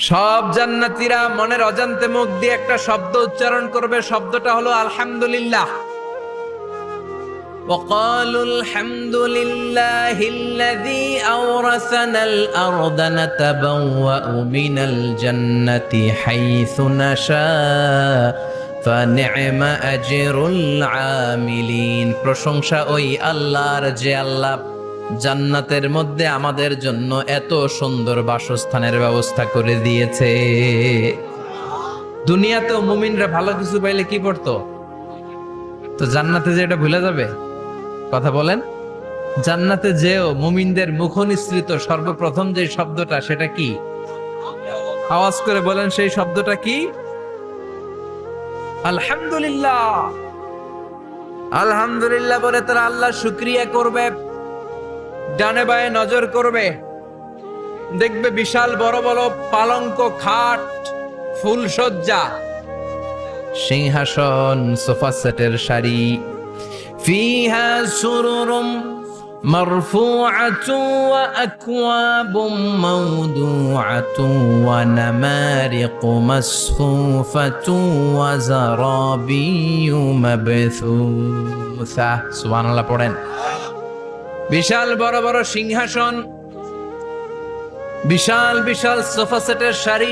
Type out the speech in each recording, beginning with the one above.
সব জান্নাতীরা মনের অজান্তে মুখ দিয়ে একটা শব্দ উচ্চারণ করবে, শব্দটা হলো আলহামদুলিল্লাহ। وقالوا الحمد لله الذي أورثنا الأرض نتبوأ من الجنة حيث نشاء فنعم أجر العاملين। প্রশংসা ওই আল্লাহর যে আল্লাহ জান্নাতের মধ্যে আমাদের জন্য এত সুন্দর বাসস্থানের ব্যবস্থা করে দিয়েছে। দুনিয়াতেও মুমিনরা ভালো কিছু পাইলে কি পড়তো? তো জান্নাতে যে এটা ভুলে যাবে? কথা বলেন। জান্নাতে যেও মুমিনদের মুখ নিঃসৃত সর্বপ্রথম যে শব্দটা, সেটা কি? আওয়াজ করে বলেন, সেই শব্দটা কি? আলহামদুলিল্লাহ। আলহামদুলিল্লাহ বলে তারা আল্লাহ শুকরিয়া করবে, ডানে বায়ে নজর করবে, দেখবে বিশাল বড় বড় পালঙ্ক, খাট, ফুলসজ্জা, সিংহাসন, সোফা সেটের সারি। ফিহা সুরুরুম মারফুআতুন ওয়া আকওয়াবুম মাওদুআতুন ওয়া নামারিকু মাসফুফাতুন ওয়া যারাবিয়্যু মাবথুসা। সুবহানাল্লাহ পড়েন। বিশাল বড় বড় সিংহাসন, বিশাল বিশাল সোফা সেটের সারি,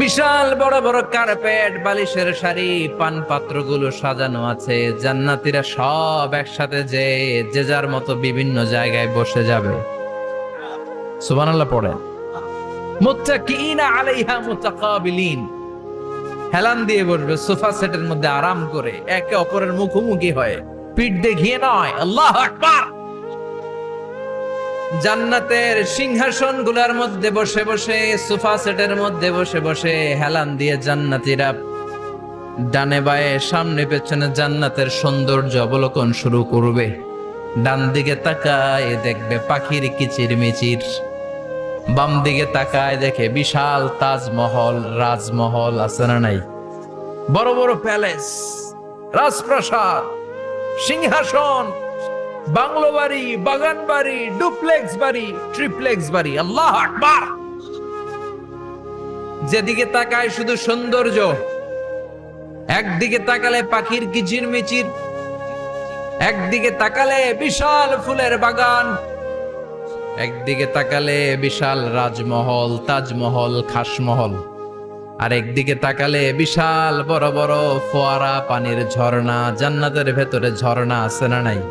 বিশাল বড় বড় কার্পেট, বালিশের সারি, পান পাত্রগুলো সাজানো আছে। জান্নাতীরা সব একসাথে যে যার মতো বিভিন্ন জায়গায় বসে যাবে। সুবহানাল্লাহ পড়েন। মুত্তাকিইনা আলাইহা মুতাকাবিলিন, হেলান দিয়ে বসবে সোফা সেটের মধ্যে আরাম করে, একে অপরের মুখোমুখি হয়ে, পিঠ দেখিয়ে নয়। আল্লাহু আকবার। জান্নাতের সিংহাসন গুলার মধ্যে বসে বসে, সোফা সেটের মধ্যে বসে বসে হেলান দিয়ে জান্নাতীরা ডানে বায়ে সামনে পেছনে জান্নাতের সৌন্দর্য অবলোকন শুরু করবে। ডান দিকে তাকায় দেখবে পাখির কিচির মিচির, বাম দিকে তাকায় দেখে বিশাল তাজমহল, রাজমহল আছে না নাই? বড় বড় প্যালেস, রাজপ্রাসাদ, সিংহাসন, বাংলো বাড়ি, বাগান বাড়ি, ডুপ্লেক্স বাড়ি, ট্রিপ্লেক্স বাড়ি। আল্লাহু আকবার। যেদিকে তাকায় শুধু সৌন্দর্য। একদিকে তাকালে পাখির কিচির মিচির, একদিকে তাকালে বিশাল ফুলের বাগান, একদিকে তাকালে বিশাল রাজমহল, তাজমহল, খাসমহল, আর একদিকে তাকালে বিশাল বড় বড় ফোয়ারা, পানির ঝর্ণা। জান্নাতের ভেতরে ঝর্ণা আছে না নাই?